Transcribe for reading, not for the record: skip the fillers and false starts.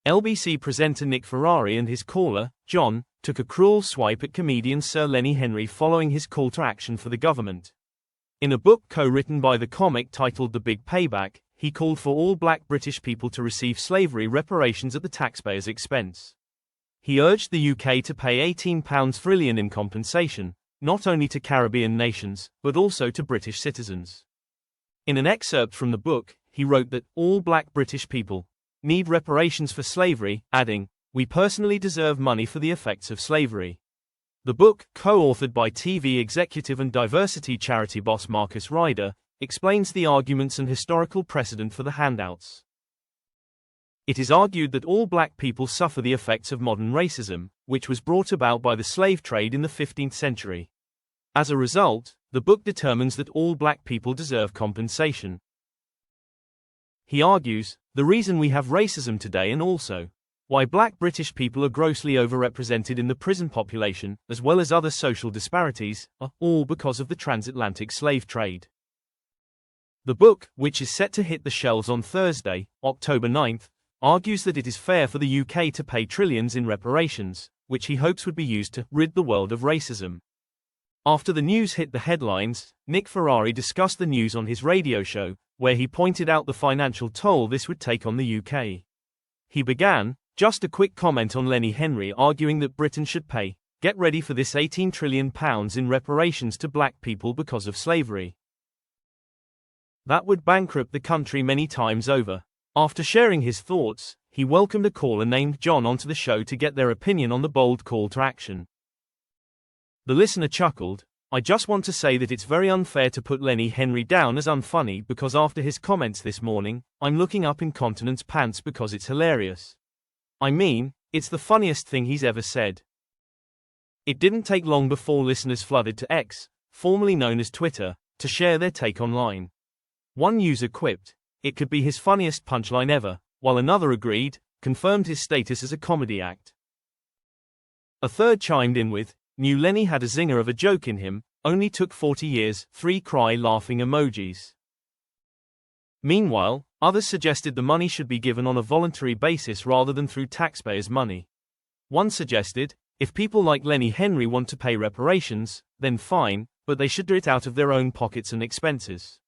LBC presenter Nick Ferrari and his caller, John, took a cruel swipe at comedian Sir Lenny Henry following his call to action for the government. In a book co-written by the comic titled The Big Payback, he called for all black British people to receive slavery reparations at the taxpayer's expense. He urged the UK to pay £18 trillion in compensation, not only to Caribbean nations, but also to British citizens. In an excerpt from the book, he wrote that all black British people need reparations for slavery, adding, "We personally deserve money for the effects of slavery." The book, co-authored by TV executive and diversity charity boss Marcus Ryder, explains the arguments and historical precedent for the handouts. It is argued that all black people suffer the effects of modern racism, which was brought about by the slave trade in the 15th century. As a result, the book determines that all black people deserve compensation. He argues, the reason we have racism today and also why black British people are grossly overrepresented in the prison population, as well as other social disparities, are all because of the transatlantic slave trade. The book, which is set to hit the shelves on Thursday, October 9th, argues that it is fair for the UK to pay trillions in reparations, which he hopes would be used to rid the world of racism. After the news hit the headlines, Nick Ferrari discussed the news on his radio show, where he pointed out the financial toll this would take on the UK. He began, "Just a quick comment on Lenny Henry arguing that Britain should pay, get ready for this £18 trillion in reparations to black people because of slavery. That would bankrupt the country many times over." After sharing his thoughts, he welcomed a caller named John onto the show to get their opinion on the bold call to action. The listener chuckled, "I just want to say that it's very unfair to put Lenny Henry down as unfunny because after his comments this morning, I'm looking up incontinence pants because it's hilarious. I mean, it's the funniest thing he's ever said." It didn't take long before listeners flooded to X, formerly known as Twitter, to share their take online. One user quipped, "It could be his funniest punchline ever," while another agreed, confirmed his status as a comedy act. A third chimed in with, "Knew Lenny had a zinger of a joke in him, only took 40 years, 3 cry laughing emojis." Meanwhile, others suggested the money should be given on a voluntary basis rather than through taxpayers' money. One suggested, if people like Lenny Henry want to pay reparations, then fine, but they should do it out of their own pockets and expenses.